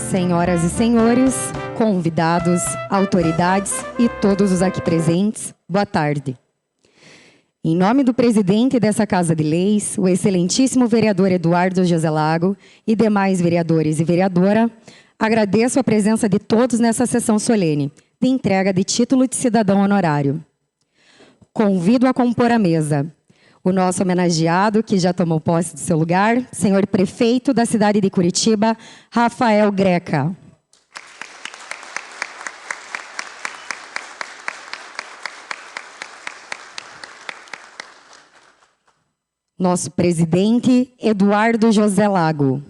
Senhoras e senhores, convidados, autoridades e todos os aqui presentes, boa tarde. Em nome do presidente dessa Casa de Leis, o excelentíssimo vereador Eduardo Joselago e demais vereadores e vereadora, agradeço a presença de todos nessa sessão solene de entrega de título de cidadão honorário. Convido a compor a mesa o nosso homenageado, que já tomou posse do seu lugar, senhor prefeito da cidade de Curitiba, Rafael Greca. Nosso presidente, Eduardo Joselago.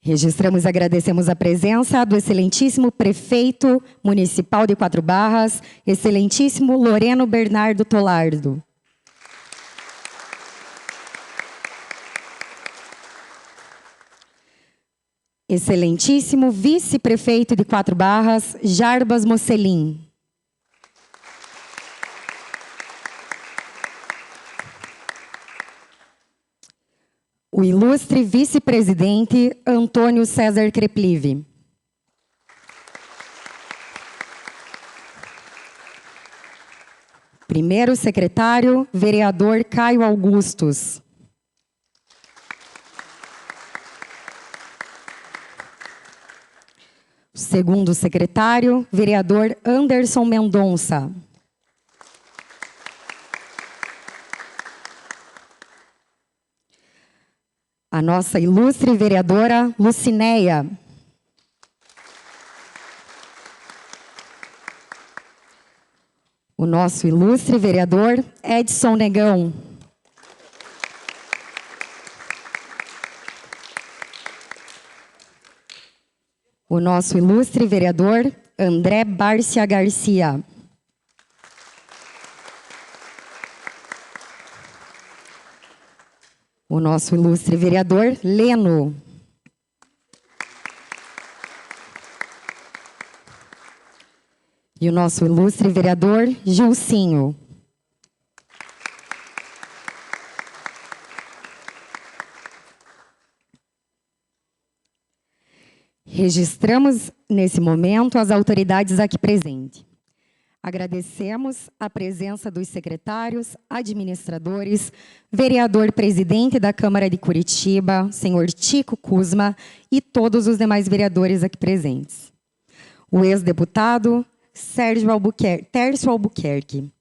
Registramos e agradecemos a presença do excelentíssimo prefeito municipal de Quatro Barras, excelentíssimo Loreno Bernardo Tolardo. Excelentíssimo vice-prefeito de Quatro Barras, Jarbas Mocelin. O ilustre vice-presidente Antônio César Creplive. Primeiro secretário, vereador Caio Augustos. Segundo secretário, vereador Anderson Mendonça. A nossa ilustre vereadora Lucinéia. O nosso ilustre vereador Edson Negão. O nosso ilustre vereador André Bárcia Garcia. O nosso ilustre vereador Leno. E o nosso ilustre vereador Gilcinho. Registramos, nesse momento, as autoridades aqui presentes. Agradecemos a presença dos secretários, administradores, vereador-presidente da Câmara de Curitiba, senhor Tico Kuzma, e todos os demais vereadores aqui presentes. O ex-deputado Tércio Albuquerque.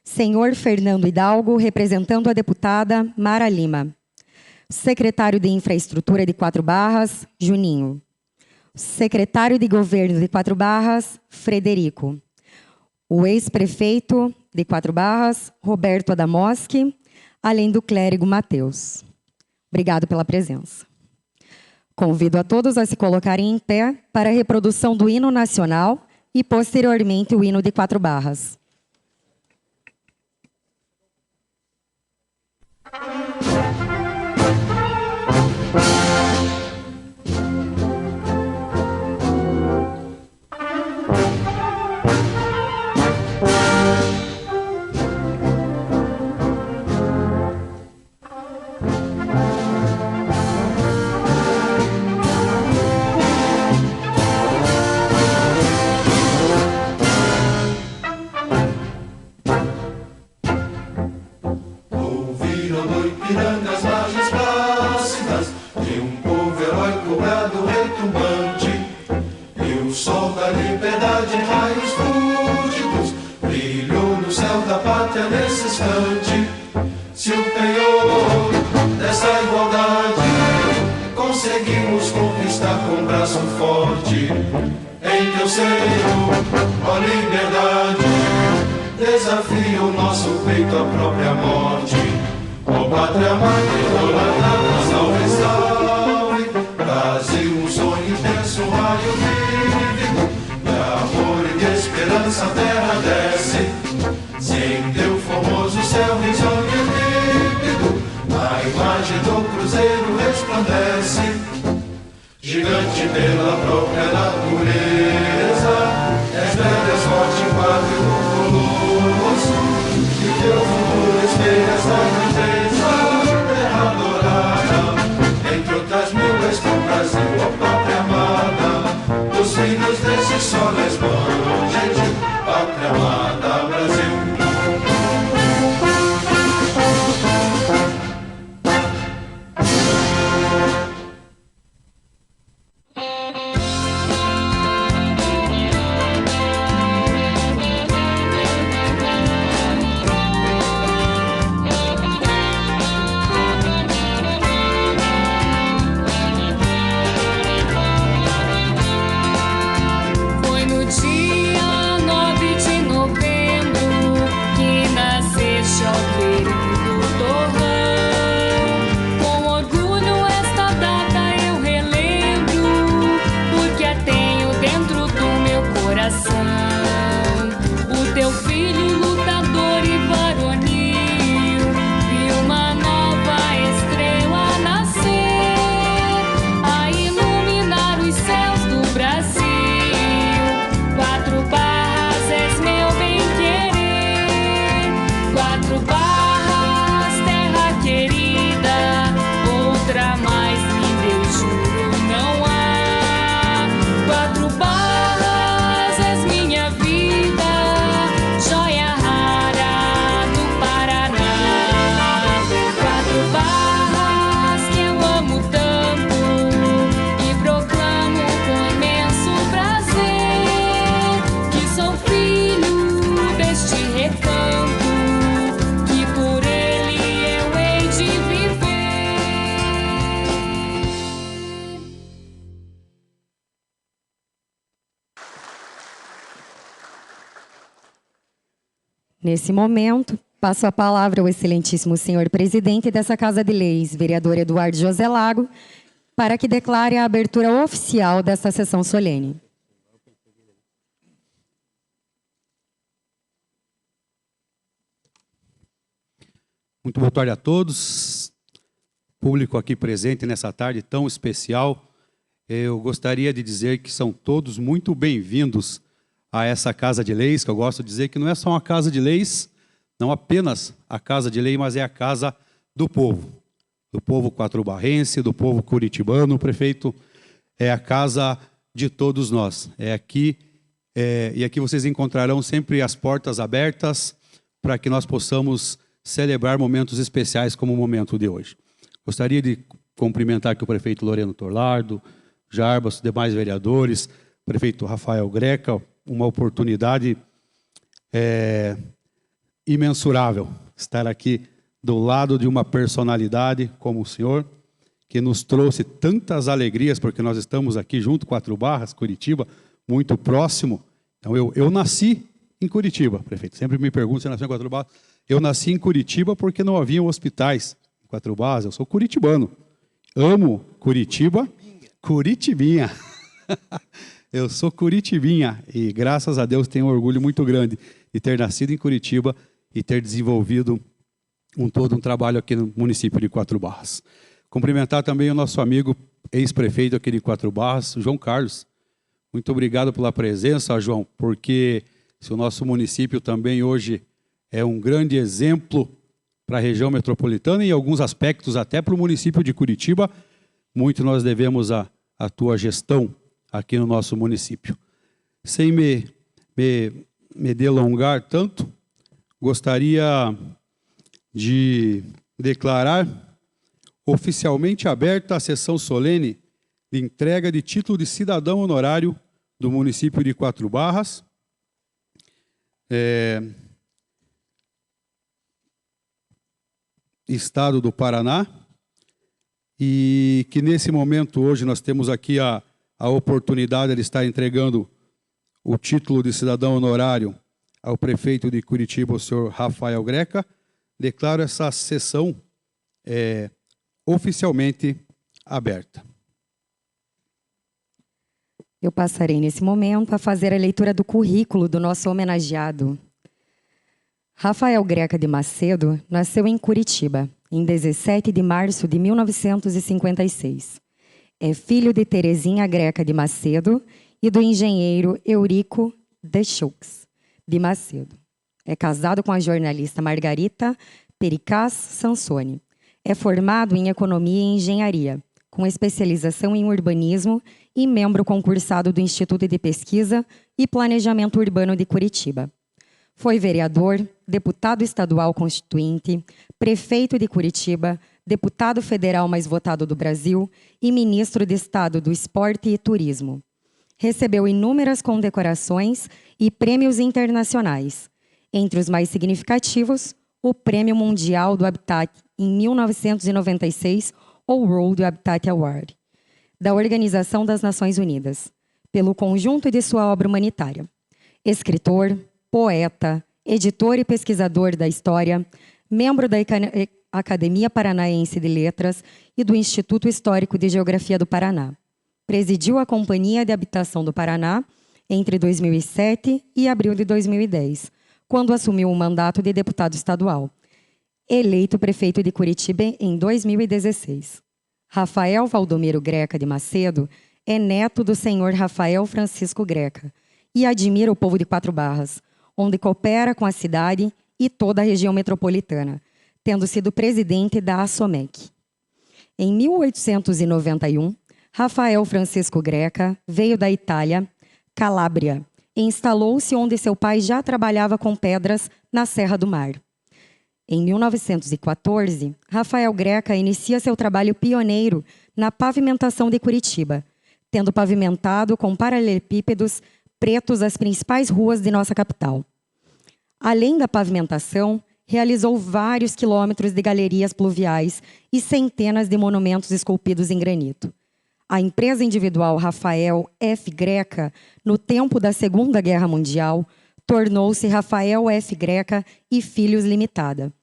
Senhor Fernando Hidalgo, representando a deputada Mara Lima. Secretário de Infraestrutura de Quatro Barras, Juninho. Secretário de Governo de Quatro Barras, Frederico. O ex-prefeito de Quatro Barras, Roberto Adamoski, além do clérigo Mateus. Obrigado pela presença. Convido a todos a se colocarem em pé para a reprodução do hino nacional e, posteriormente, o hino de Quatro Barras. Nesse instante, se o penhor dessa igualdade conseguimos conquistar com braço forte, em teu seio, ó liberdade, desafia o nosso peito à própria morte. Ó pátria amada, idolatrada, salve, salve, Brasil, um sonho intenso, um raio vívido, de amor e de esperança a terra desce. Em teu formoso céu risonho e límpido, a imagem do cruzeiro resplandece. Gigante pela própria natureza, és velho, és forte, quadro do colosso, e o teu futuro espelhas Nesse momento, passo a palavra ao excelentíssimo senhor presidente dessa Casa de Leis, vereador Eduardo José Lago, para que declare a abertura oficial desta sessão solene. Muito boa tarde a todos, público aqui presente nessa tarde tão especial. Eu gostaria de dizer que são todos muito bem-vindos a essa Casa de Leis, que eu gosto de dizer que não é só uma Casa de Leis, não apenas a Casa de Lei, mas é a casa do povo quatro-barrense, do povo curitibano. O prefeito é a casa de todos nós. E aqui vocês encontrarão sempre as portas abertas para que nós possamos celebrar momentos especiais como o momento de hoje. Gostaria de cumprimentar aqui o prefeito Loreno Torlardo, Jarbas, os demais vereadores, o prefeito Rafael Greca, uma oportunidade imensurável estar aqui do lado de uma personalidade como o senhor, que nos trouxe tantas alegrias, porque nós estamos aqui junto, Quatro Barras, Curitiba, muito próximo. Então, eu nasci em Curitiba, prefeito. Sempre me perguntam se eu nasci em Quatro Barras. Eu nasci em Curitiba porque não haviam hospitais em Quatro Barras. Eu sou curitibano. Amo Curitiba, Curitibinha. Eu sou curitibinha e, graças a Deus, tenho um orgulho muito grande de ter nascido em Curitiba e ter desenvolvido todo um trabalho aqui no município de Quatro Barras. Cumprimentar também o nosso amigo ex-prefeito aqui de Quatro Barras, João Carlos. Muito obrigado pela presença, João, porque se o nosso município também hoje é um grande exemplo para a região metropolitana e em alguns aspectos até para o município de Curitiba, muito nós devemos à tua gestão aqui no nosso município. Sem me delongar tanto, gostaria de declarar oficialmente aberta a sessão solene de entrega de título de cidadão honorário do município de Quatro Barras, Estado do Paraná, e que nesse momento hoje nós temos aqui a oportunidade de estar entregando o título de cidadão honorário ao prefeito de Curitiba, o senhor Rafael Greca. Declaro essa sessão oficialmente aberta. Eu passarei nesse momento a fazer a leitura do currículo do nosso homenageado. Rafael Greca de Macedo nasceu em Curitiba, em 17 de março de 1956. É filho de Terezinha Greca de Macedo e do engenheiro Eurico Deschaux de Macedo. É casado com a jornalista Margarita Pericaz Sansone. É formado em Economia e Engenharia, com especialização em urbanismo e membro concursado do Instituto de Pesquisa e Planejamento Urbano de Curitiba. Foi vereador, deputado estadual constituinte, prefeito de Curitiba, deputado federal mais votado do Brasil e ministro de Estado do Esporte e Turismo. Recebeu inúmeras condecorações e prêmios internacionais. Entre os mais significativos, o Prêmio Mundial do Habitat em 1996, ou World Habitat Award, da Organização das Nações Unidas, pelo conjunto de sua obra humanitária. Escritor, poeta, editor e pesquisador da história, membro da Academia Paranaense de Letras e do Instituto Histórico de Geografia do Paraná. Presidiu a Companhia de Habitação do Paraná entre 2007 e abril de 2010, quando assumiu o mandato de deputado estadual. Eleito prefeito de Curitiba em 2016. Rafael Valdomiro Greca de Macedo é neto do senhor Rafael Francisco Greca e admira o povo de Quatro Barras, onde coopera com a cidade e toda a região metropolitana, tendo sido presidente da ASOMEC. Em 1891, Rafael Francisco Greca veio da Itália, Calábria, e instalou-se onde seu pai já trabalhava com pedras na Serra do Mar. Em 1914, Rafael Greca inicia seu trabalho pioneiro na pavimentação de Curitiba, tendo pavimentado com paralelepípedos pretos as principais ruas de nossa capital. Além da pavimentação, realizou vários quilômetros de galerias pluviais e centenas de monumentos esculpidos em granito. A empresa individual Rafael F. Greca, no tempo da Segunda Guerra Mundial, tornou-se Rafael F. Greca e Filhos Limitada,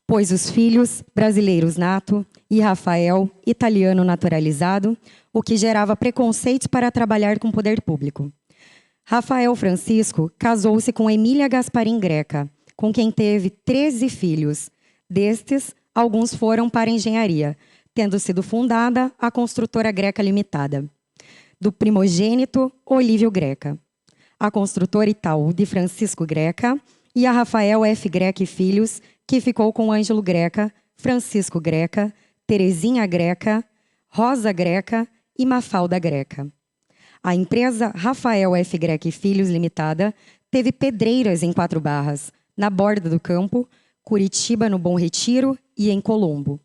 pois os filhos, brasileiros nato, e Rafael, italiano naturalizado, o que gerava preconceitos para trabalhar com o poder público. Rafael Francisco casou-se com Emília Gasparim Greca, com quem teve 13 filhos. Destes, alguns foram para a engenharia, tendo sido fundada a Construtora Greca Limitada, do primogênito Olívio Greca, a Construtora Itaú de Francisco Greca e a Rafael F. Greca e Filhos, que ficou com Ângelo Greca, Francisco Greca, Terezinha Greca, Rosa Greca e Mafalda Greca. A empresa Rafael F. Greca e Filhos Limitada teve pedreiras em 4 Barras, na Borda do Campo, Curitiba, no Bom Retiro e em Colombo.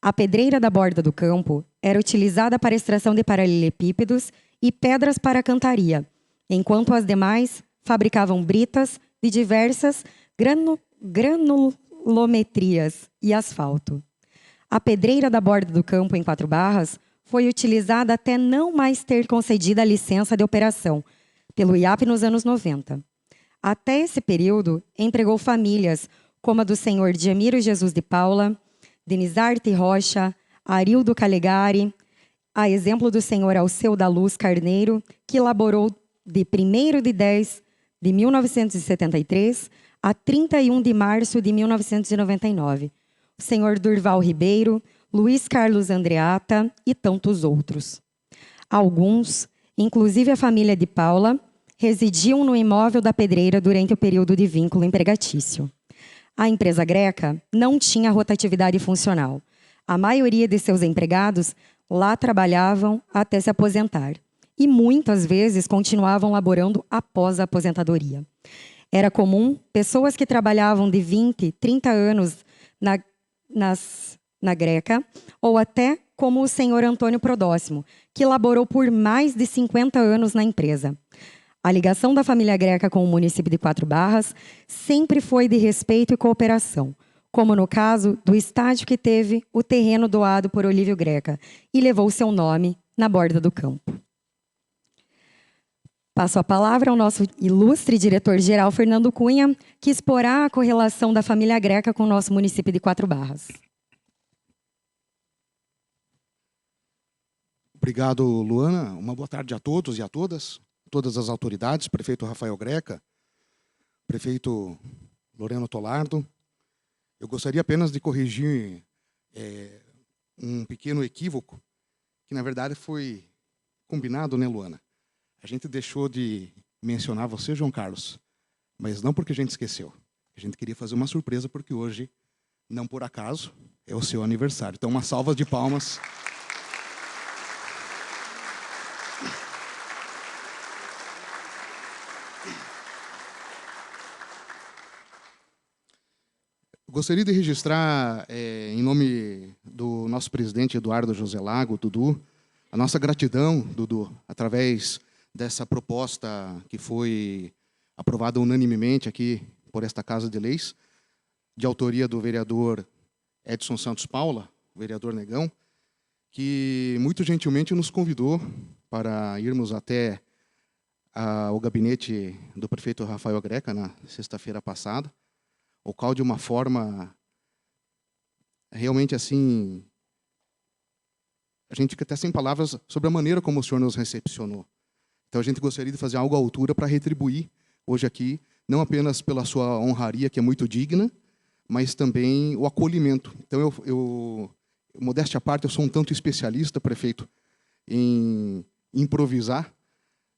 A pedreira da Borda do Campo era utilizada para extração de paralelepípedos e pedras para cantaria, enquanto as demais fabricavam britas de diversas granulometrias e asfalto. A pedreira da Borda do Campo, em 4 Barras, foi utilizada até não mais ter concedida a licença de operação pelo IAP nos anos 90. Até esse período, empregou famílias como a do senhor Diamiro Jesus de Paula, Denizarte Rocha, Arildo Calegari, a exemplo do senhor Alceu da Luz Carneiro, que elaborou de 1º de 10 de 1973 a 31 de março de 1999. O senhor Durval Ribeiro, Luiz Carlos Andreata e tantos outros. Alguns, inclusive a família de Paula, residiam no imóvel da pedreira durante o período de vínculo empregatício. A empresa Greca não tinha rotatividade funcional. A maioria de seus empregados lá trabalhavam até se aposentar e muitas vezes continuavam laborando após a aposentadoria. Era comum pessoas que trabalhavam de 20, 30 anos na Greca, ou até como o senhor Antônio Prodóximo, que laborou por mais de 50 anos na empresa. A ligação da família Greca com o município de 4 Barras sempre foi de respeito e cooperação, como no caso do estádio que teve o terreno doado por Olívio Greca e levou seu nome na Borda do Campo. Passo a palavra ao nosso ilustre diretor-geral, Fernando Cunha, que exporá a correlação da família Greca com o nosso município de 4 Barras. Obrigado, Luana. Uma boa tarde a todos e a todas as autoridades, prefeito Rafael Greca, prefeito Loreno Tolardo. Eu gostaria apenas de corrigir um pequeno equívoco, que na verdade foi combinado, né, Luana? A gente deixou de mencionar você, João Carlos, mas não porque a gente esqueceu. A gente queria fazer uma surpresa, porque hoje, não por acaso, é o seu aniversário. Então, uma salva de palmas. Gostaria de registrar, em nome do nosso presidente Eduardo José Lago, Dudu, a nossa gratidão, Dudu, através dessa proposta que foi aprovada unanimemente aqui por esta Casa de Leis, de autoria do vereador Edson Santos Paula, vereador Negão, que muito gentilmente nos convidou para irmos até o gabinete do prefeito Rafael Greca na sexta-feira passada, o qual, de uma forma realmente assim, a gente fica até sem palavras sobre a maneira como o senhor nos recepcionou. Então, a gente gostaria de fazer algo à altura para retribuir hoje aqui, não apenas pela sua honraria, que é muito digna, mas também o acolhimento. Então, modéstia à parte, eu sou um tanto especialista, prefeito, em improvisar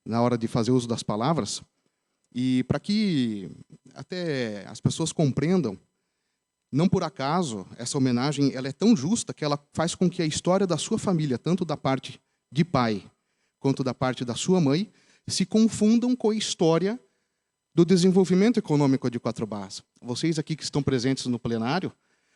na hora de fazer uso das palavras, e para que até as pessoas compreendam, não por acaso, essa homenagem ela é tão justa que ela faz com que a história da sua família, tanto da parte de pai quanto da parte da sua mãe, se confundam com a história do desenvolvimento econômico de 4 Barras. Vocês aqui que estão presentes no plenário,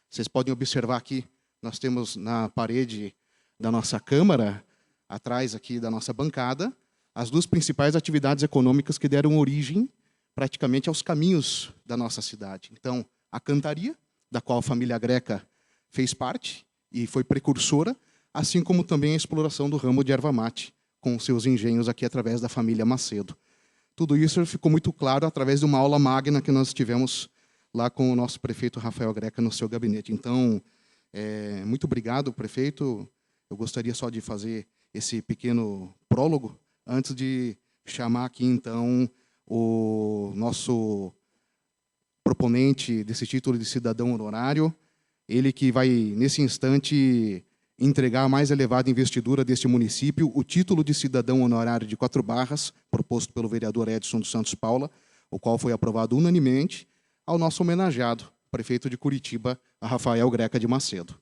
vocês podem observar aqui, nós temos na parede da nossa Câmara, atrás aqui da nossa bancada, as 2 principais atividades econômicas que deram origem praticamente aos caminhos da nossa cidade. Então, a cantaria, da qual a família Greca fez parte e foi precursora, assim como também a exploração do ramo de erva mate, com seus engenhos aqui através da família Macedo. Tudo isso ficou muito claro através de uma aula magna que nós tivemos lá com o nosso prefeito Rafael Greca no seu gabinete. Então, muito obrigado, prefeito. Eu gostaria só de fazer esse pequeno prólogo antes de chamar aqui, então, o nosso proponente desse título de cidadão honorário, ele que vai, nesse instante, entregar a mais elevada investidura deste município, o título de cidadão honorário de 4 Barras, proposto pelo vereador Edson dos Santos Paula, o qual foi aprovado unanimemente, ao nosso homenageado, prefeito de Curitiba, Rafael Greca de Macedo.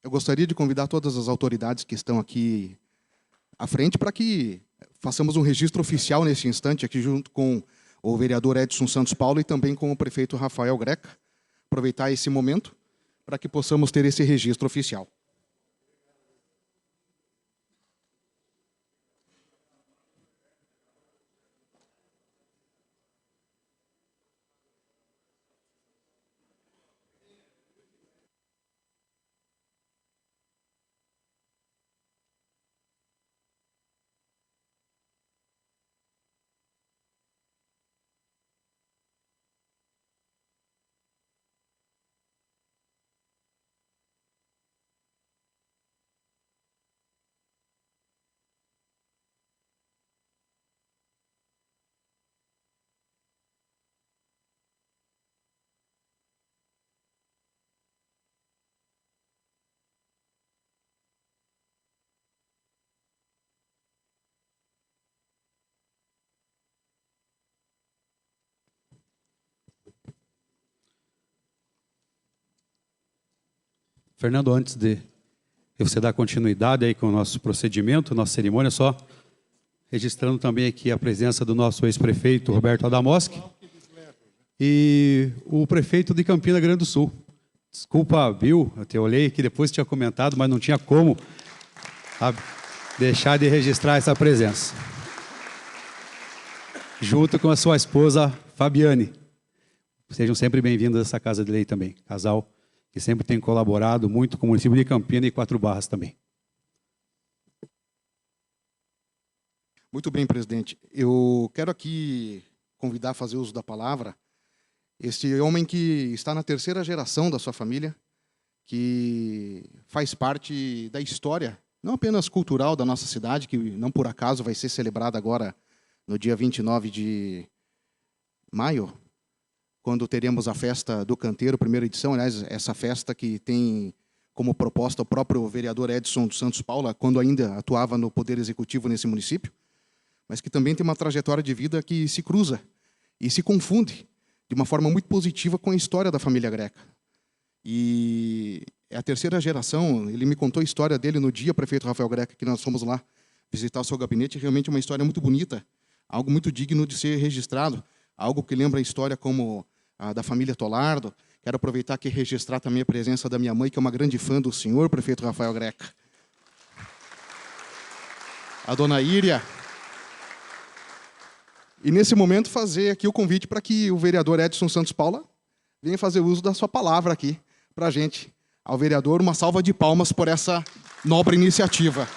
Eu gostaria de convidar todas as autoridades que estão aqui à frente para que façamos um registro oficial nesse instante, aqui junto com o vereador Edson Santos Paulo e também com o prefeito Rafael Greca. Aproveitar esse momento para que possamos ter esse registro oficial. Fernando, antes de você dar continuidade aí com o nosso procedimento, nossa cerimônia, só registrando também aqui a presença do nosso ex-prefeito Roberto Adamowski e o prefeito de Campina Grande do Sul. Desculpa, Bill, eu te olhei que depois tinha comentado, mas não tinha como deixar de registrar essa presença. Junto com a sua esposa, Fabiane. Sejam sempre bem-vindos a essa Casa de Lei também. Casal que sempre tem colaborado muito com o município de Campina e 4 Barras também. Muito bem, presidente. Eu quero aqui convidar a fazer uso da palavra este homem que está na 3ª geração da sua família, que faz parte da história, não apenas cultural da nossa cidade, que não por acaso vai ser celebrada agora no dia 29 de maio, quando teremos a festa do Canteiro, primeira edição, aliás, essa festa que tem como proposta o próprio vereador Edson dos Santos Paula, quando ainda atuava no Poder Executivo nesse município, mas que também tem uma trajetória de vida que se cruza e se confunde de uma forma muito positiva com a história da família Greca. E é a 3ª geração, ele me contou a história dele no dia, prefeito Rafael Greca, que nós fomos lá visitar o seu gabinete, realmente uma história muito bonita, algo muito digno de ser registrado, algo que lembra a história como a da família Tolardo. Quero aproveitar aqui e registrar também a presença da minha mãe, que é uma grande fã do senhor, prefeito Rafael Greca. A dona Íria. E, nesse momento, fazer aqui o convite para que o vereador Edson Santos Paula venha fazer uso da sua palavra aqui para a gente. Ao vereador, uma salva de palmas por essa nobre iniciativa.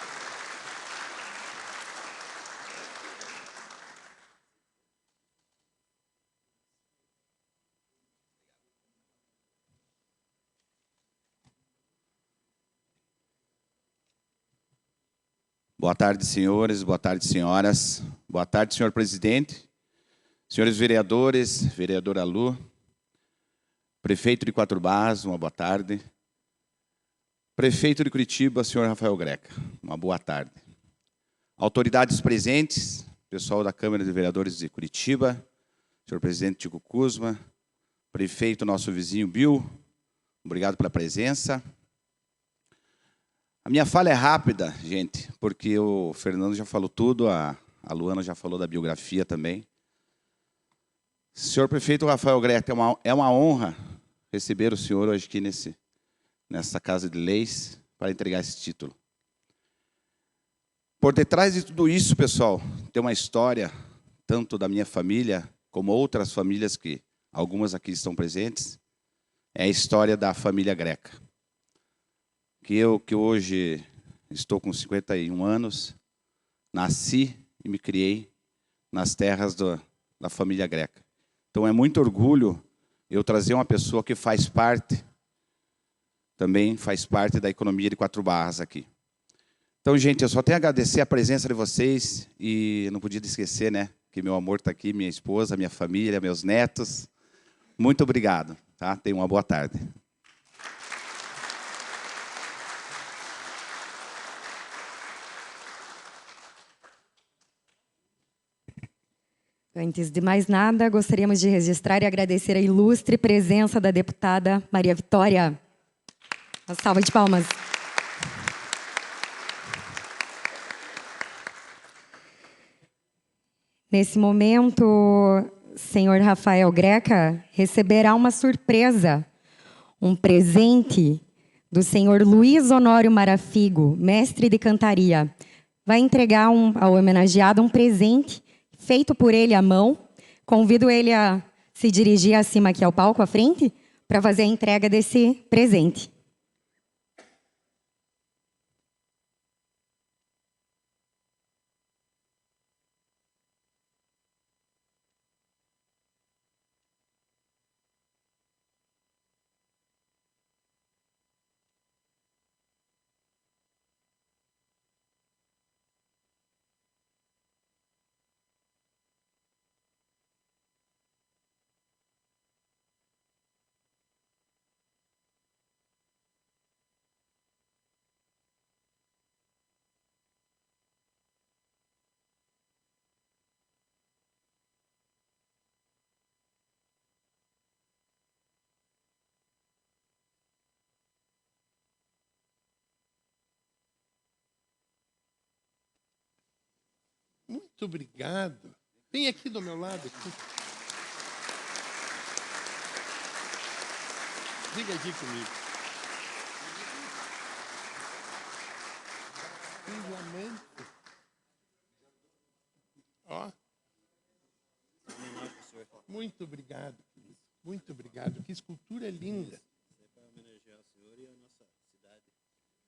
Boa tarde, senhores. Boa tarde, senhoras. Boa tarde, senhor presidente. Senhores vereadores, vereadora Lu, prefeito de 4 Barras, uma boa tarde. Prefeito de Curitiba, senhor Rafael Greca, uma boa tarde. Autoridades presentes, pessoal da Câmara de Vereadores de Curitiba, senhor presidente Tico Kuzma, prefeito nosso vizinho Bill, obrigado pela presença. A minha fala é rápida, gente, porque o Fernando já falou tudo, a Luana já falou da biografia também. Senhor prefeito Rafael Greca, é uma honra receber o senhor hoje aqui nessa Casa de Leis para entregar esse título. Por detrás de tudo isso, pessoal, tem uma história, tanto da minha família, como outras famílias que algumas aqui estão presentes, é a história da família Greca. Que hoje estou com 51 anos, nasci e me criei nas terras da família Greca. Então é muito orgulho eu trazer uma pessoa que também faz parte da economia de Quatro Barras aqui. Então, gente, eu só tenho a agradecer a presença de vocês e não podia esquecer, né, que meu amor está aqui, minha esposa, minha família, meus netos. Muito obrigado, tá? Tenham uma boa tarde. Antes de mais nada, gostaríamos de registrar e agradecer a ilustre presença da deputada Maria Vitória. Uma salva de palmas. Nesse momento, o senhor Rafael Greca receberá uma surpresa, um presente do senhor Luiz Honório Marafigo, mestre de cantaria. Vai entregar ao homenageado um presente feito por ele à mão. Convido ele a se dirigir acima aqui ao palco, à frente, para fazer a entrega desse presente. Muito obrigado. Vem aqui do meu lado. Aqui. Fica aqui comigo. Um diamante. Ó. Muito obrigado, querido. Muito obrigado. Que escultura linda.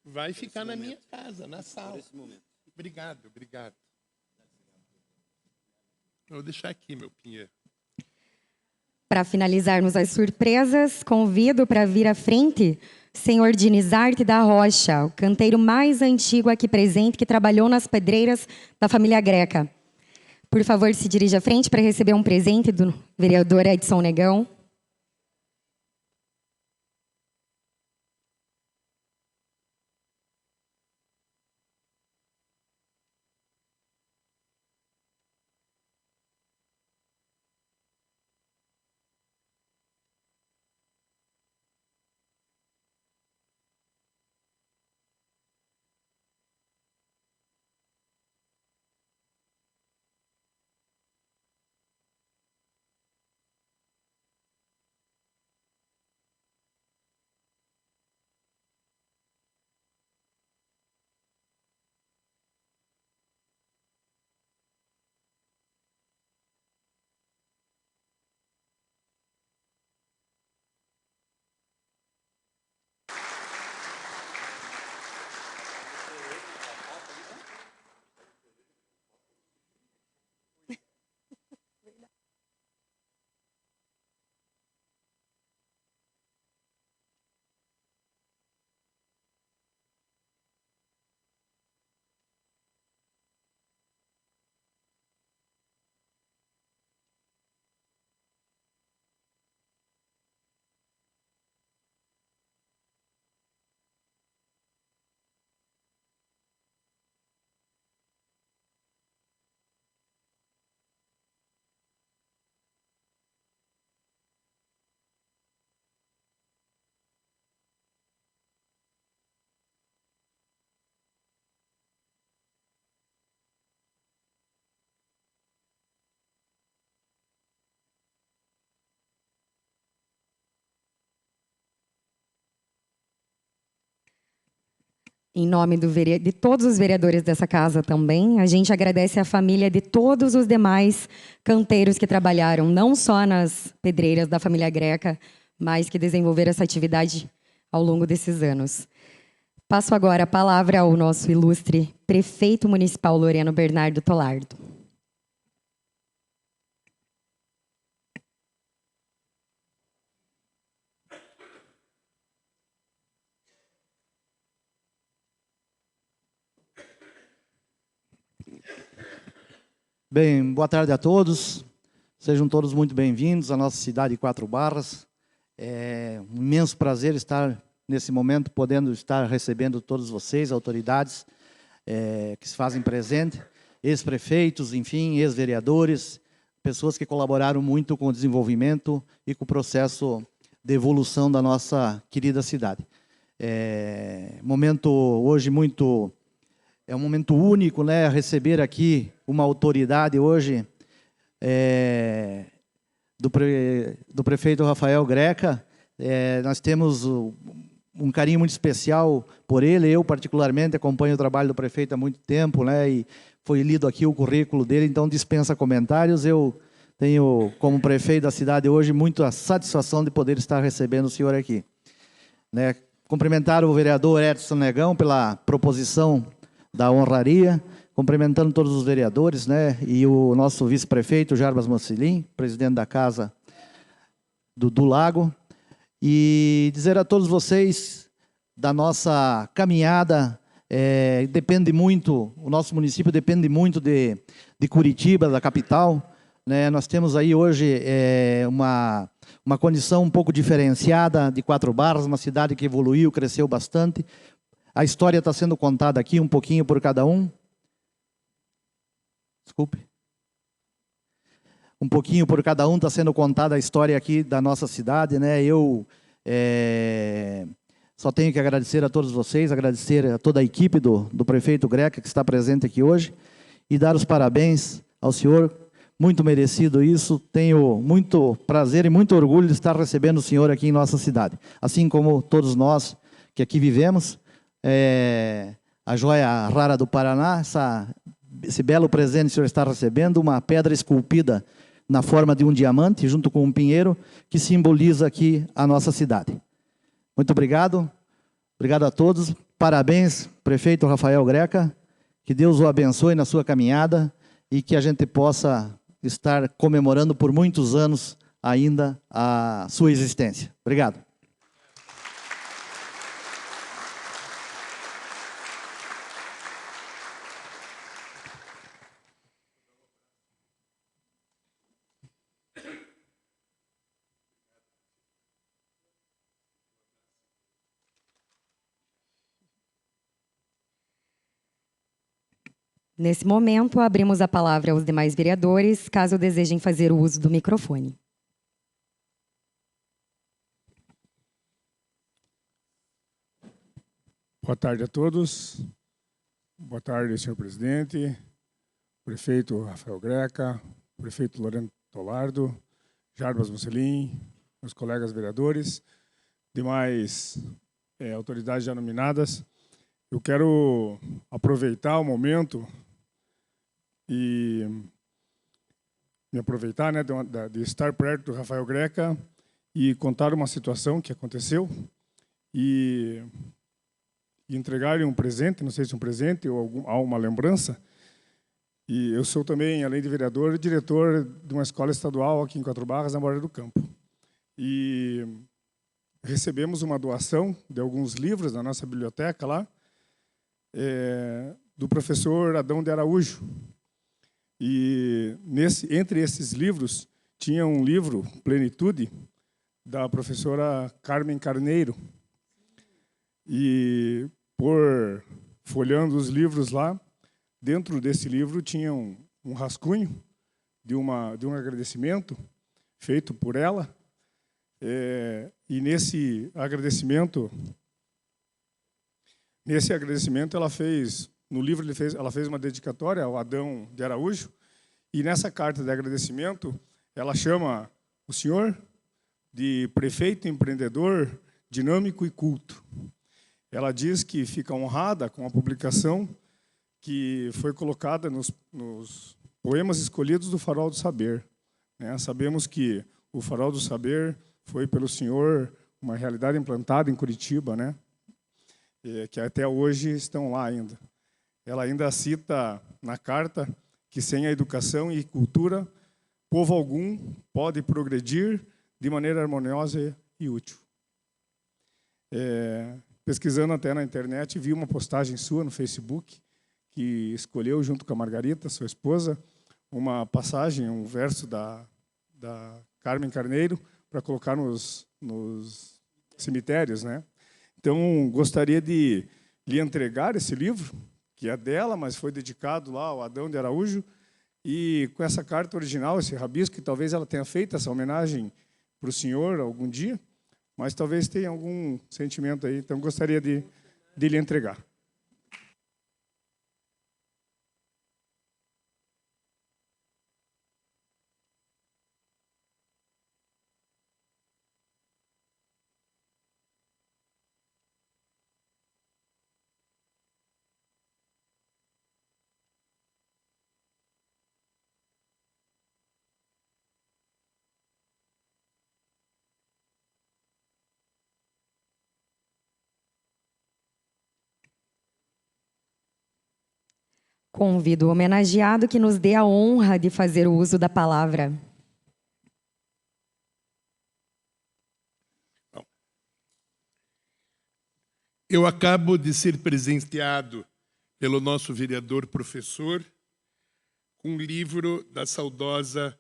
Vai ficar na minha casa, na sala. Obrigado, obrigado. Vou deixar aqui, meu Pinheiro. Para finalizarmos as surpresas, convido para vir à frente senhor Dinizarte da Rocha, o canteiro mais antigo aqui presente, que trabalhou nas pedreiras da família Greca. Por favor, se dirija à frente para receber um presente do vereador Edson Negão. Em nome de todos os vereadores dessa casa também, a gente agradece a família de todos os demais canteiros que trabalharam, não só nas pedreiras da família Greca, mas que desenvolveram essa atividade ao longo desses anos. Passo agora a palavra ao nosso ilustre prefeito municipal Loreno Bernardo Tolardo. Bem, boa tarde a todos. Sejam todos muito bem-vindos à nossa cidade de Quatro Barras. É um imenso prazer estar nesse momento, podendo estar recebendo todos vocês, autoridades que se fazem presente, ex-prefeitos, enfim, ex-vereadores, pessoas que colaboraram muito com o desenvolvimento e com o processo de evolução da nossa querida cidade. Momento hoje muito... É um momento único, né, receber aqui uma autoridade hoje do prefeito Rafael Greca. Nós temos um carinho muito especial por ele. Eu, particularmente, acompanho o trabalho do prefeito há muito tempo, né, e foi lido aqui o currículo dele, então dispensa comentários. Eu tenho, como prefeito da cidade hoje, muita satisfação de poder estar recebendo o senhor aqui. Né, cumprimentar o vereador Edson Negão pela proposição da honraria, cumprimentando todos os vereadores, né, e o nosso vice-prefeito, Jarbas Mocelin, presidente da Casa do Lago, e dizer a todos vocês da nossa caminhada, depende muito, o nosso município depende muito de Curitiba, da capital, né, nós temos aí hoje uma condição um pouco diferenciada de Quatro Barras, uma cidade que evoluiu, cresceu bastante. A história está sendo contada aqui, um pouquinho por cada um. Desculpe. Um pouquinho por cada um está sendo contada a história aqui da nossa cidade, né? Eu só tenho que agradecer a todos vocês, agradecer a toda a equipe do prefeito Greca, que está presente aqui hoje, e dar os parabéns ao senhor. Muito merecido isso. Tenho muito prazer e muito orgulho de estar recebendo o senhor aqui em nossa cidade. Assim como todos nós que aqui vivemos. A joia rara do Paraná, esse belo presente que o senhor está recebendo, uma pedra esculpida na forma de um diamante, junto com um pinheiro, que simboliza aqui a nossa cidade. Muito obrigado, obrigado a todos, parabéns, prefeito Rafael Greca, que Deus o abençoe na sua caminhada e que a gente possa estar comemorando por muitos anos ainda a sua existência. Obrigado. Nesse momento, abrimos a palavra aos demais vereadores, caso desejem fazer o uso do microfone. Boa tarde a todos. Boa tarde, senhor presidente, prefeito Rafael Greca, prefeito Loreno Tolardo, Jarbas Mocelin, meus colegas vereadores, demais autoridades já nominadas. Eu quero aproveitar o momento e me aproveitar, né, de estar perto do Rafael Greca e contar uma situação que aconteceu e entregar-lhe um presente, não sei se um presente ou uma lembrança. E eu sou também, além de vereador, diretor de uma escola estadual aqui em Quatro Barras, na Moreira do Campo. E recebemos uma doação de alguns livros na nossa biblioteca lá, do professor Adão de Araújo. E entre esses livros tinha um livro, Plenitude, da professora Carmen Carneiro. E por folheando os livros lá, dentro desse livro tinha um rascunho de um agradecimento feito por ela. E nesse agradecimento ela fez, no livro ela fez uma dedicatória ao Adão de Araújo, e nessa carta de agradecimento ela chama o senhor de prefeito empreendedor, dinâmico e culto. ela diz que fica honrada com a publicação que foi colocada nos poemas escolhidos do Farol do Saber, né? Sabemos que o Farol do Saber foi pelo senhor uma realidade implantada em Curitiba, né? Que até hoje estão lá ainda. Ela ainda cita na carta que sem a educação e cultura, povo algum pode progredir de maneira harmoniosa e útil. Pesquisando até na internet, vi uma postagem sua no Facebook, que escolheu, junto com a Margarita, sua esposa, uma passagem, um verso da Carmen Carneiro, para colocar nos cemitérios, né? Então, gostaria de lhe entregar esse livro, que é dela, mas foi dedicado lá ao Adão de Araújo, e com essa carta original, esse rabisco, que talvez ela tenha feito essa homenagem para o senhor algum dia, mas talvez tenha algum sentimento aí, então gostaria de lhe entregar. Convido o homenageado que nos dê a honra de fazer o uso da palavra. Eu acabo de ser presenteado pelo nosso vereador professor com um livro da saudosa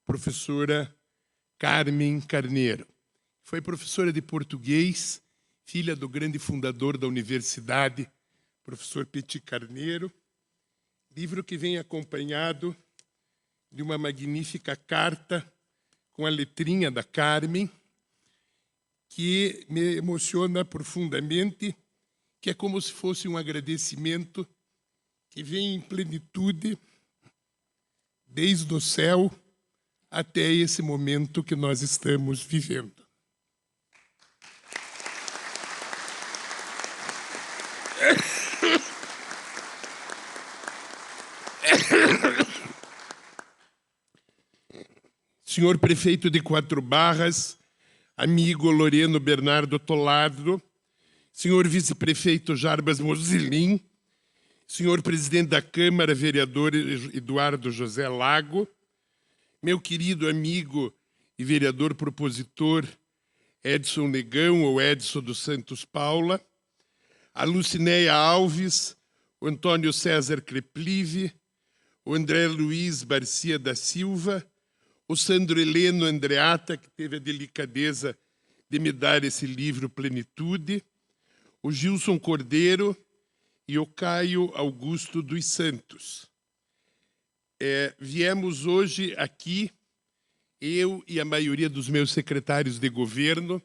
professora Carmen Carneiro. Foi professora de português, filha do grande fundador da universidade, professor Petit Carneiro. Livro que vem acompanhado de uma magnífica carta com a letrinha da Carmen, que me emociona profundamente, que é como se fosse um agradecimento que vem em plenitude desde o céu até esse momento que nós estamos vivendo. Senhor prefeito de Quatro Barras, amigo Loreno Bernardo Tolardo, senhor vice-prefeito Jarbas Mozilim, senhor presidente da Câmara, vereador Eduardo José Lago, meu querido amigo e vereador propositor Edson Negão, ou Edson dos Santos Paula, a Lucinéia Alves, o Antônio César Creplive, o André Luiz Barcia da Silva, o Sandro Heleno Andreata, que teve a delicadeza de me dar esse livro Plenitude, o Gilson Cordeiro e o Caio Augusto dos Santos. Viemos hoje aqui, eu e a maioria dos meus secretários de governo,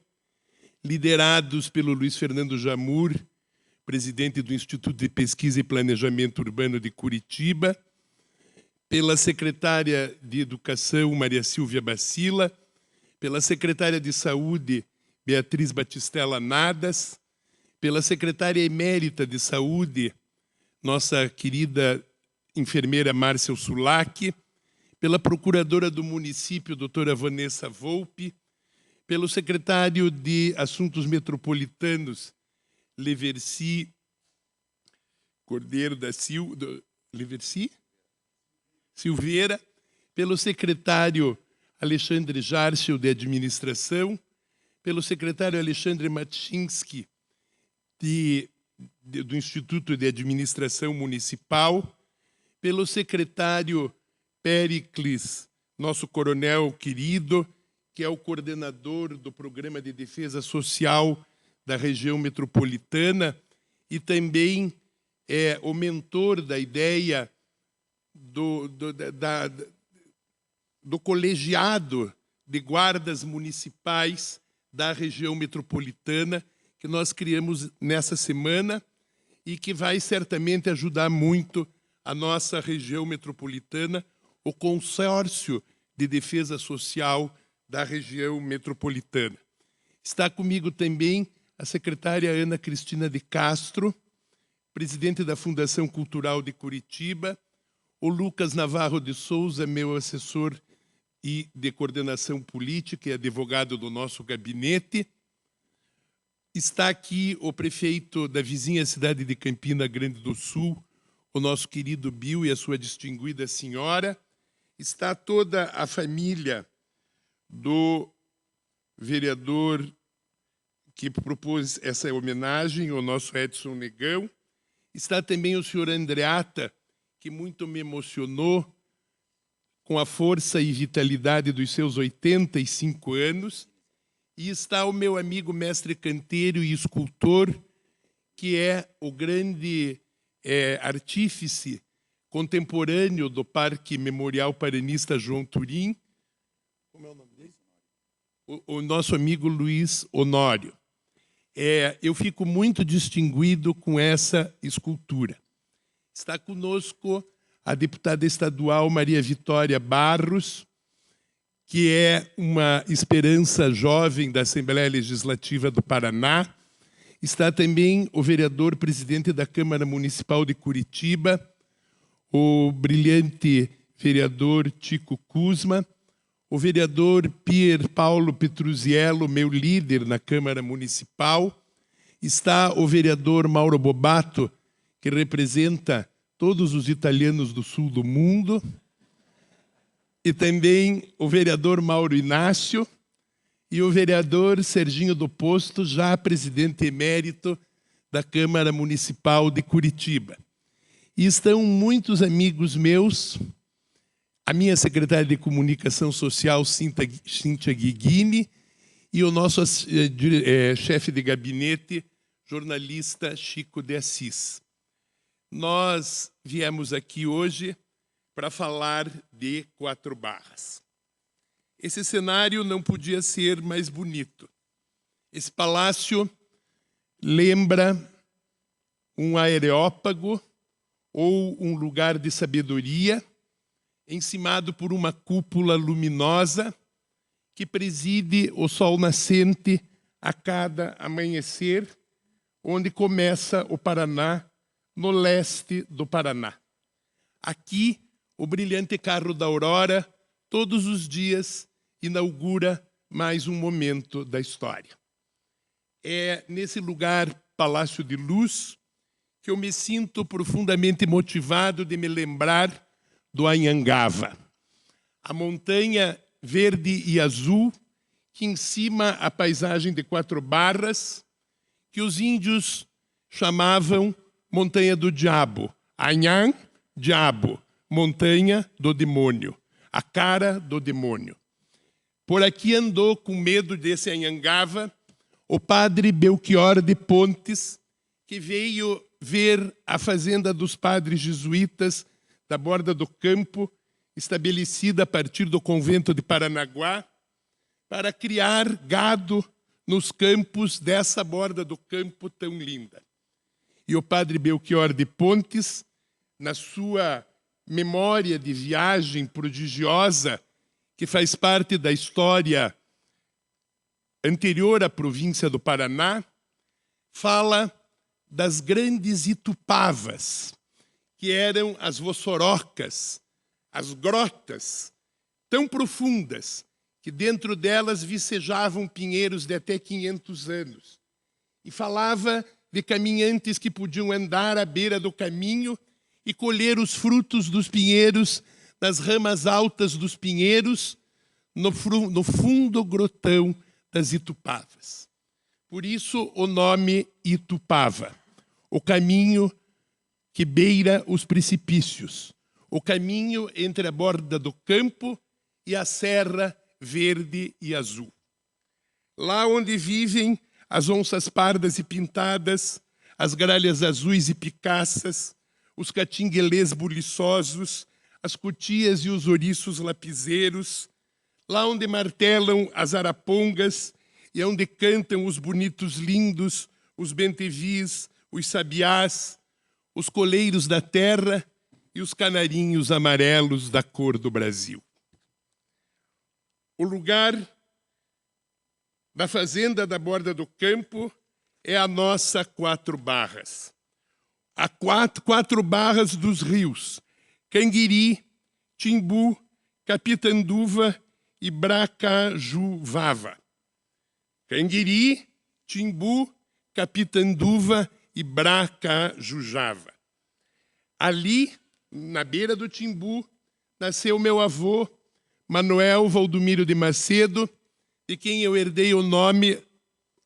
liderados pelo Luiz Fernando Jamur, presidente do Instituto de Pesquisa e Planejamento Urbano de Curitiba, pela secretária de Educação, Maria Silvia Bacila, pela secretária de Saúde, Beatriz Batistella Nadas, pela secretária emérita de Saúde, nossa querida enfermeira Márcia Sulac, pela procuradora do município, doutora Vanessa Volpe, pelo secretário de Assuntos Metropolitanos, Leverci Cordeiro da Silva, Leverci Silveira, pelo secretário Alexandre Jarchel, de Administração, pelo secretário Alexandre Machinsky, do Instituto de Administração Municipal, pelo secretário Péricles, nosso coronel querido, que é o coordenador do Programa de Defesa Social da região metropolitana e também é o mentor da ideia do colegiado de guardas municipais da região metropolitana, que nós criamos nessa semana e que vai certamente ajudar muito a nossa região metropolitana, o consórcio de defesa social da região metropolitana. Está comigo também a secretária Ana Cristina de Castro, presidente da Fundação Cultural de Curitiba, o Lucas Navarro de Souza, meu assessor e de coordenação política e advogado do nosso gabinete. Está aqui o prefeito da vizinha cidade de Campina Grande do Sul, o nosso querido Bill e a sua distinguida senhora. Está toda a família do vereador que propôs essa homenagem, o nosso Edson Negão. Está também o senhor Andreata, que muito me emocionou com a força e vitalidade dos seus 85 anos. E está o meu amigo mestre canteiro e escultor, que é o grande artífice contemporâneo do Parque Memorial Paranista João Turim. Como é o nome dele? O nosso amigo Luiz Honório. Eu fico muito distinguido com essa escultura. Está conosco a deputada estadual Maria Vitória Barros, que é uma esperança jovem da Assembleia Legislativa do Paraná. Está também o vereador presidente da Câmara Municipal de Curitiba, o brilhante vereador Tico Kuzma, o vereador Pier Paulo Petruziello, meu líder na Câmara Municipal. Está o vereador Mauro Bobato, que representa todos os italianos do sul do mundo. E também o vereador Mauro Inácio e o vereador Serginho do Posto, já presidente emérito da Câmara Municipal de Curitiba. E estão muitos amigos meus, a minha secretária de Comunicação Social, Cíntia Guiguini, e o nosso chefe de gabinete, jornalista Chico de Assis. Nós viemos aqui hoje para falar de Quatro Barras. Esse cenário não podia ser mais bonito. Esse palácio lembra um areópago ou um lugar de sabedoria, encimado por uma cúpula luminosa que preside o sol nascente a cada amanhecer, onde começa o Paraná, no leste do Paraná. Aqui, o brilhante carro da aurora, todos os dias, inaugura mais um momento da história. É nesse lugar, Palácio de Luz, que eu me sinto profundamente motivado de me lembrar do Anhangava, a montanha verde e azul que encima a paisagem de Quatro Barras, que os índios chamavam Montanha do Diabo, Anhang, Diabo, Montanha do Demônio, a cara do demônio. Por aqui andou, com medo desse Anhangava, o padre Belchior de Pontes, que veio ver a fazenda dos padres jesuítas da Borda do Campo, estabelecida a partir do convento de Paranaguá, para criar gado nos campos dessa Borda do Campo tão linda. E o padre Belchior de Pontes, na sua memória de viagem prodigiosa, que faz parte da história anterior à província do Paraná, fala das grandes Itupavas, que eram as vossorocas, as grotas tão profundas que dentro delas vicejavam pinheiros de até 500 anos. E falava de caminhantes que podiam andar à beira do caminho e colher os frutos dos pinheiros nas ramas altas dos pinheiros, no fundo grotão das Itupavas. Por isso o nome Itupava, o caminho que beira os precipícios, o caminho entre a borda do campo e a serra verde e azul. Lá onde vivem as onças pardas e pintadas, as gralhas azuis e picaças, os catinguelês buliçosos, as cutias e os ouriços lapizeiros, lá onde martelam as arapongas e onde cantam os bonitos lindos, os bentevis, os sabiás, os coleiros da terra e os canarinhos amarelos da cor do Brasil. O lugar da fazenda da Borda do Campo é a nossa Quatro Barras. A quatro barras dos rios Canguiri, Timbu, Capitanduva e Bracajuvava. Canguiri, Timbu, Capitanduva e Bracajujava. Ali, na beira do Timbu, nasceu meu avô, Manuel Valdomiro de Macedo, de quem eu herdei o nome,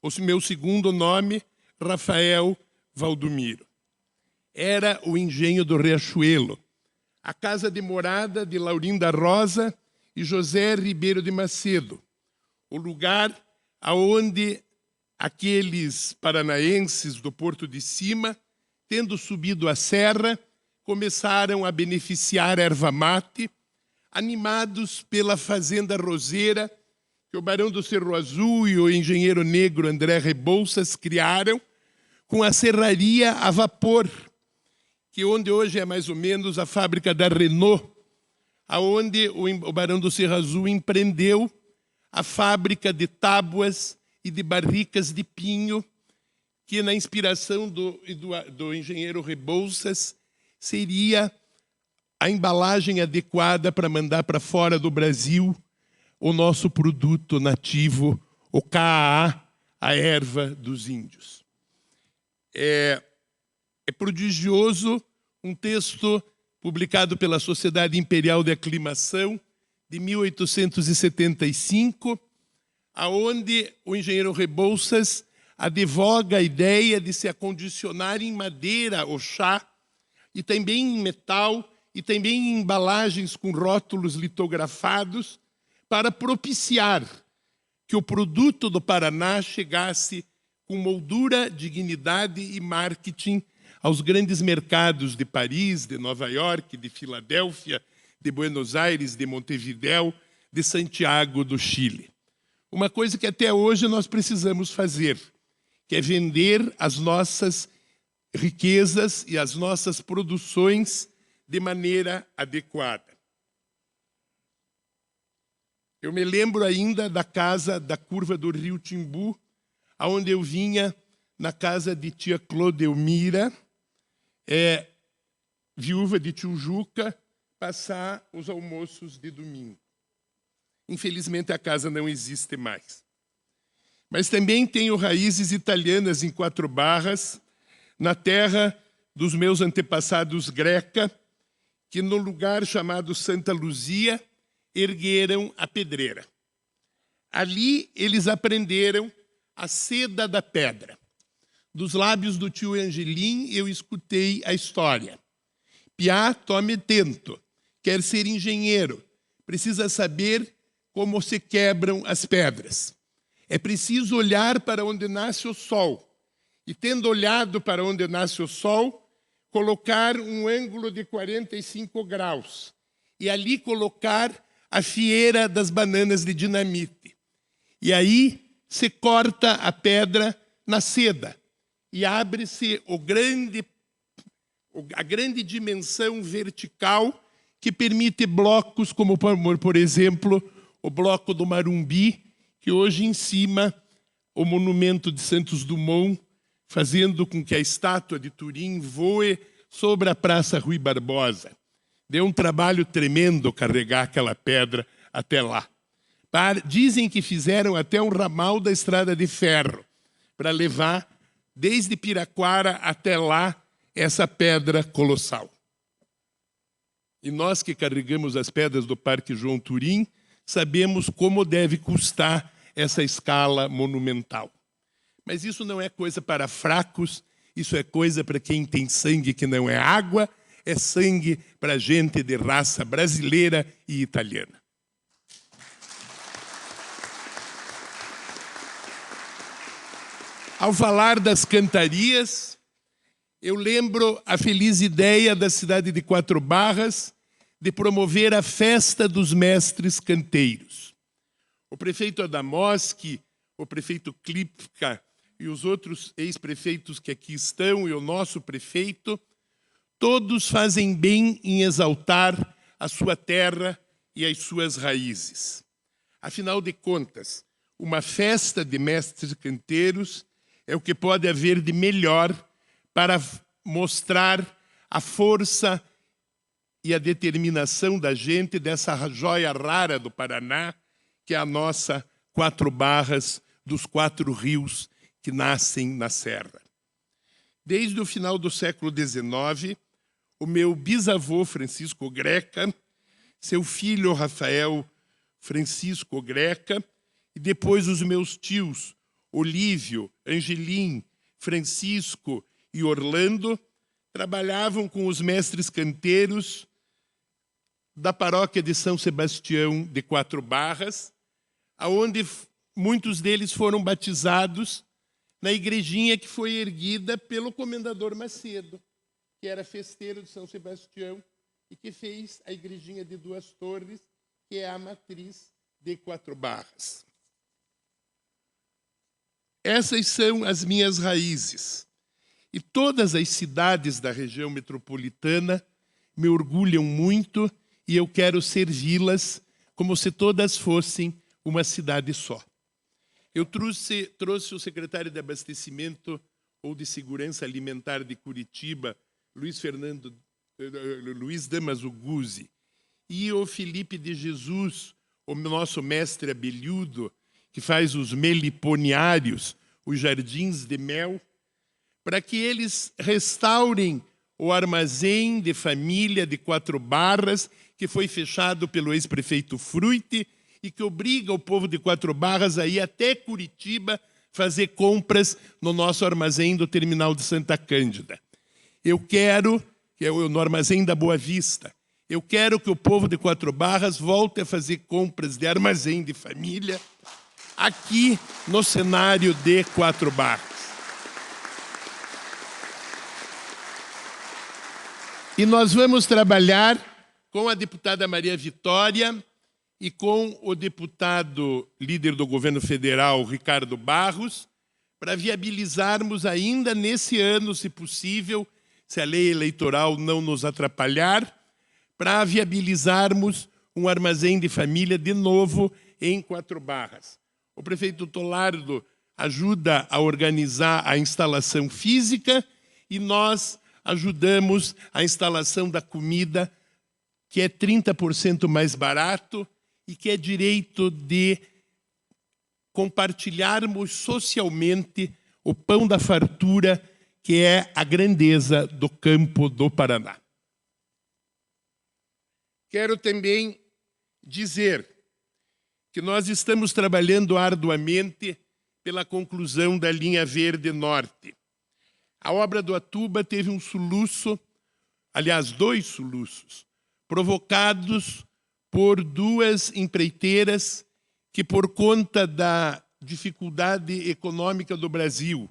o meu segundo nome, Rafael Valdomiro. Era o engenho do Riachuelo, a casa de morada de Laurinda Rosa e José Ribeiro de Macedo, o lugar aonde aqueles paranaenses do Porto de Cima, tendo subido a serra, começaram a beneficiar a erva mate, animados pela fazenda roseira que o Barão do Cerro Azul e o engenheiro negro André Rebouças criaram, com a serraria a vapor, que onde hoje é mais ou menos a fábrica da Renault, aonde o Barão do Cerro Azul empreendeu a fábrica de tábuas e de barricas de pinho, que na inspiração do engenheiro Rebouças seria a embalagem adequada para mandar para fora do Brasil o nosso produto nativo, o caaá, a erva dos índios. É prodigioso um texto publicado pela Sociedade Imperial de Aclimação, de 1875, aonde o engenheiro Rebouças advoga a ideia de se acondicionar em madeira o chá, e também em metal, e também em embalagens com rótulos litografados, para propiciar que o produto do Paraná chegasse com moldura, dignidade e marketing aos grandes mercados de Paris, de Nova York, de Filadélfia, de Buenos Aires, de Montevidéu, de Santiago do Chile. Uma coisa que até hoje nós precisamos fazer, que é vender as nossas riquezas e as nossas produções de maneira adequada. Eu me lembro ainda da casa da curva do Rio Timbu, onde eu vinha na casa de tia Clodelmira, viúva de tio Juca, passar os almoços de domingo. Infelizmente, a casa não existe mais. Mas também tenho raízes italianas em Quatro Barras, na terra dos meus antepassados greca, que no lugar chamado Santa Luzia, ergueram a pedreira. Ali eles aprenderam a seda da pedra. Dos lábios do tio Angelim eu escutei a história. Piá, tome tento, quer ser engenheiro, precisa saber como se quebram as pedras. É preciso olhar para onde nasce o sol, e tendo olhado para onde nasce o sol, colocar um ângulo de 45 graus, e ali colocar a fieira das bananas de dinamite. E aí se corta a pedra na seda, e abre-se a grande dimensão vertical que permite blocos como, por exemplo, o bloco do Marumbi, que hoje em cima o monumento de Santos Dumont, fazendo com que a estátua de Turim voe sobre a Praça Rui Barbosa. Deu um trabalho tremendo carregar aquela pedra até lá. Dizem que fizeram até um ramal da estrada de ferro para levar desde Piraquara até lá essa pedra colossal. E nós que carregamos as pedras do Parque João Turim sabemos como deve custar essa escala monumental. Mas isso não é coisa para fracos, isso é coisa para quem tem sangue que não é água, é sangue para gente de raça brasileira e italiana. Ao falar das cantarias, eu lembro a feliz ideia da cidade de Quatro Barras de promover a festa dos mestres canteiros. O prefeito Adamoski, o prefeito Klipka e os outros ex-prefeitos que aqui estão, e o nosso prefeito, todos fazem bem em exaltar a sua terra e as suas raízes. Afinal de contas, uma festa de mestres canteiros é o que pode haver de melhor para mostrar a força e a determinação da gente dessa joia rara do Paraná, que é a nossa Quatro Barras dos 4 rios que nascem na serra. Desde o final do século XIX, o meu bisavô Francisco Greca, seu filho Rafael Francisco Greca, e depois os meus tios Olívio, Angelim, Francisco e Orlando, trabalhavam com os mestres canteiros da paróquia de São Sebastião de Quatro Barras, aonde muitos deles foram batizados na igrejinha que foi erguida pelo comendador Macedo, que era festeiro de São Sebastião e que fez a igrejinha de 2 torres, que é a matriz de Quatro Barras. Essas são as minhas raízes. E todas as cidades da região metropolitana me orgulham muito e eu quero servi-las como se todas fossem uma cidade só. Eu trouxe o secretário de Abastecimento ou de Segurança Alimentar de Curitiba, Luiz Damaso Guzzi, e o Felipe de Jesus, o nosso mestre abelhudo, que faz os meliponiários, os jardins de mel, para que eles restaurem o armazém de família de Quatro Barras, que foi fechado pelo ex-prefeito Frutti e que obriga o povo de Quatro Barras a ir até Curitiba fazer compras no nosso armazém do terminal de Santa Cândida. Eu quero, que é no armazém da Boa Vista, eu quero que o povo de Quatro Barras volte a fazer compras de armazém de família aqui no cenário de Quatro Barras. E nós vamos trabalhar com a deputada Maria Vitória e com o deputado líder do governo federal, Ricardo Barros, para viabilizarmos ainda nesse ano, se possível, se a lei eleitoral não nos atrapalhar, para viabilizarmos um armazém de família de novo em Quatro Barras. O prefeito Tolardo ajuda a organizar a instalação física e nós ajudamos a instalação da comida, que é 30% mais barato e que é direito de compartilharmos socialmente o pão da fartura, que é a grandeza do campo do Paraná. Quero também dizer que nós estamos trabalhando arduamente pela conclusão da linha verde norte. A obra do Atuba teve um soluço, aliás, 2 soluços, provocados por 2 empreiteiras que, por conta da dificuldade econômica do Brasil,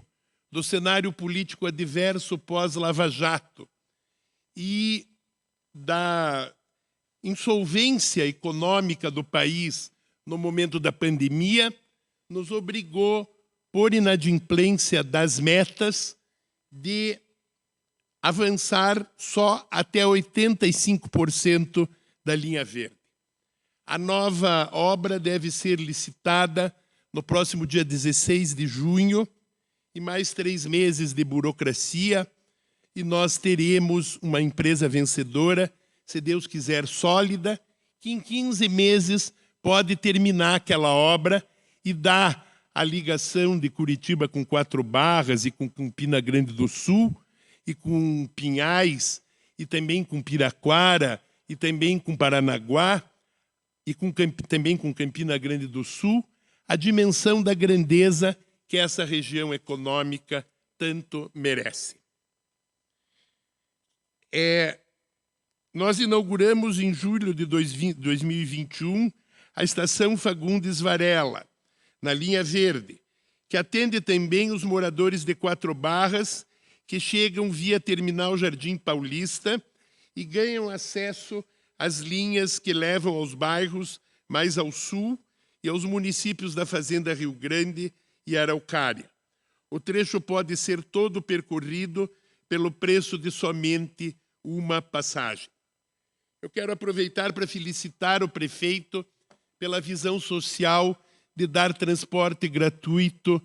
do cenário político adverso pós-Lava Jato e da insolvência econômica do país no momento da pandemia, nos obrigou, por inadimplência das metas, de avançar só até 85% da linha verde. A nova obra deve ser licitada no próximo dia 16 de junho, e mais 3 meses de burocracia, e nós teremos uma empresa vencedora, se Deus quiser, sólida, que em 15 meses pode terminar aquela obra e dar a ligação de Curitiba com Quatro Barras e com Campina Grande do Sul, e com Pinhais, e também com Piraquara, e também com Paranaguá, e também com Campina Grande do Sul, a dimensão da grandeza que essa região econômica tanto merece. Nós inauguramos em julho de 2021 a estação Fagundes Varela, na linha verde, que atende também os moradores de Quatro Barras que chegam via Terminal Jardim Paulista e ganham acesso às linhas que levam aos bairros mais ao sul e aos municípios da Fazenda Rio Grande e Araucária. O trecho pode ser todo percorrido pelo preço de somente uma passagem. Eu quero aproveitar para felicitar o prefeito pela visão social de dar transporte gratuito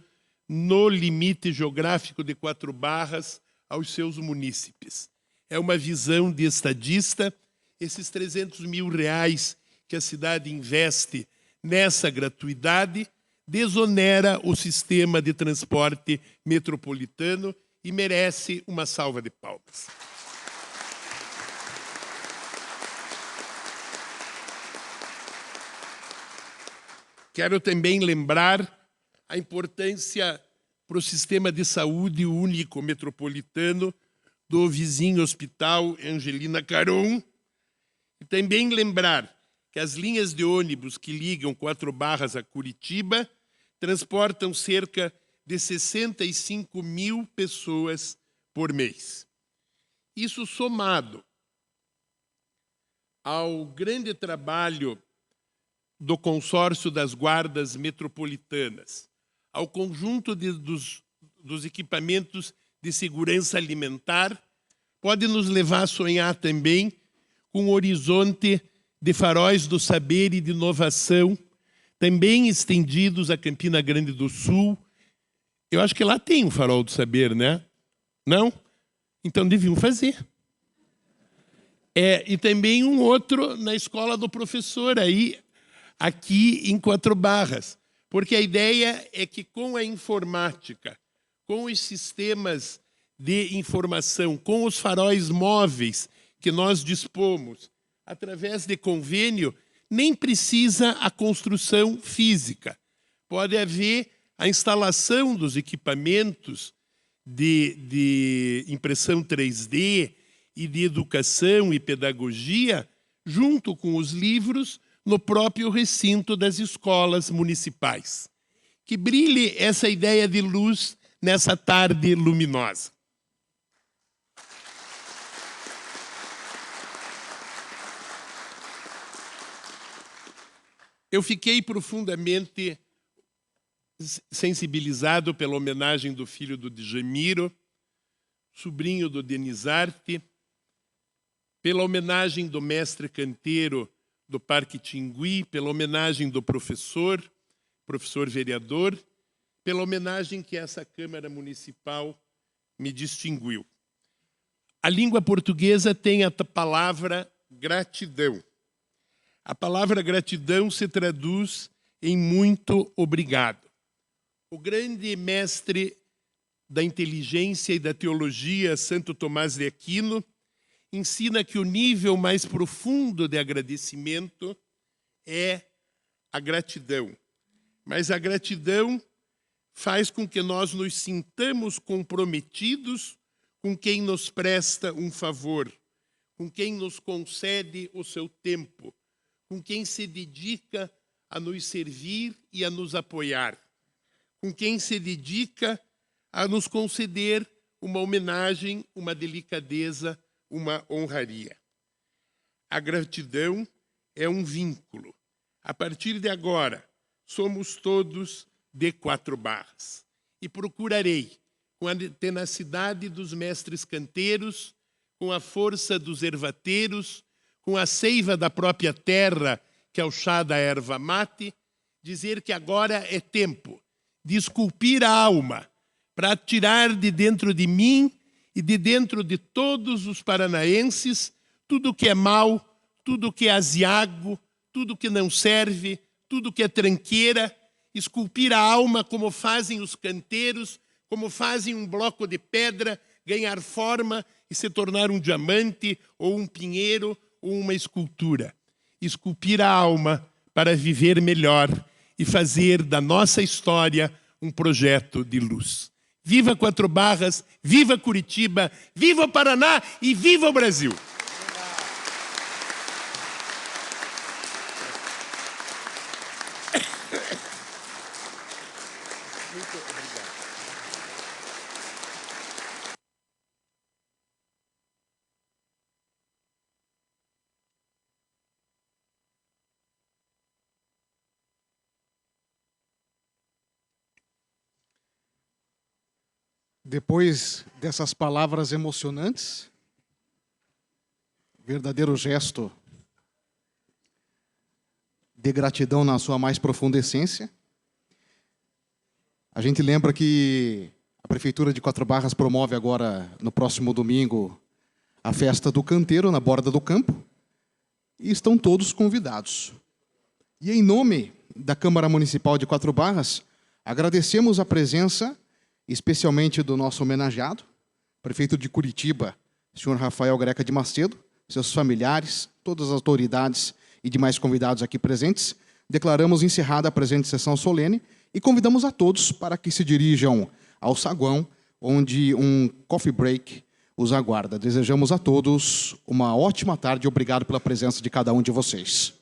no limite geográfico de Quatro Barras aos seus munícipes. É uma visão de estadista. Esses R$300 mil que a cidade investe nessa gratuidade desonera o sistema de transporte metropolitano e merece uma salva de palmas. Quero também lembrar a importância para o sistema de saúde único metropolitano do vizinho Hospital Angelina Caron. E também lembrar que as linhas de ônibus que ligam Quatro Barras a Curitiba transportam cerca de 65 mil pessoas por mês. Isso somado ao grande trabalho do consórcio das guardas metropolitanas, ao conjunto dos equipamentos de segurança alimentar, pode nos levar a sonhar também com um horizonte de faróis do saber e de inovação, também estendidos a Campina Grande do Sul. Eu acho que lá tem um farol do saber, né? Não? Então deviam fazer. E também um outro na escola do professor, aqui em Quatro Barras. Porque a ideia é que com a informática, com os sistemas de informação, com os faróis móveis que nós dispomos, através de convênio, nem precisa a construção física. Pode haver a instalação dos equipamentos de impressão 3D e de educação e pedagogia, junto com os livros, no próprio recinto das escolas municipais. Que brilhe essa ideia de luz nessa tarde luminosa. Eu fiquei profundamente sensibilizado pela homenagem do filho do Djamiro, sobrinho do Denizarte, pela homenagem do mestre canteiro do Parque Tingui, pela homenagem do professor vereador, pela homenagem que essa Câmara Municipal me distinguiu. A língua portuguesa tem a palavra gratidão. A palavra gratidão se traduz em muito obrigado. O grande mestre da inteligência e da teologia, Santo Tomás de Aquino, ensina que o nível mais profundo de agradecimento é a gratidão. Mas a gratidão faz com que nós nos sintamos comprometidos com quem nos presta um favor, com quem nos concede o seu tempo, com quem se dedica a nos servir e a nos apoiar, com quem se dedica a nos conceder uma homenagem, uma delicadeza, uma honraria. A gratidão é um vínculo. A partir de agora, somos todos de Quatro Barras. E procurarei, com a tenacidade dos mestres canteiros, com a força dos ervateiros, com a seiva da própria terra, que é o chá da erva mate, dizer que agora é tempo de esculpir a alma para tirar de dentro de mim e de dentro de todos os paranaenses tudo que é mal, tudo que é aziago, tudo que não serve, tudo que é tranqueira, esculpir a alma como fazem os canteiros, como fazem um bloco de pedra ganhar forma e se tornar um diamante ou um pinheiro ou uma escultura. Esculpir a alma para viver melhor e fazer da nossa história um projeto de luz. Viva Quatro Barras, viva Curitiba, viva o Paraná e viva o Brasil! Muito obrigado. Depois dessas palavras emocionantes, verdadeiro gesto de gratidão na sua mais profunda essência, A gente lembra que a Prefeitura de Quatro Barras promove agora, no próximo domingo, a festa do canteiro na borda do campo. E estão todos convidados. E em nome da Câmara Municipal de Quatro Barras, agradecemos a presença, especialmente do nosso homenageado, prefeito de Curitiba, senhor Rafael Greca de Macedo, seus familiares, todas as autoridades e demais convidados aqui presentes. Declaramos encerrada a presente sessão solene e convidamos a todos para que se dirijam ao saguão, onde um coffee break os aguarda. Desejamos a todos uma ótima tarde e obrigado pela presença de cada um de vocês.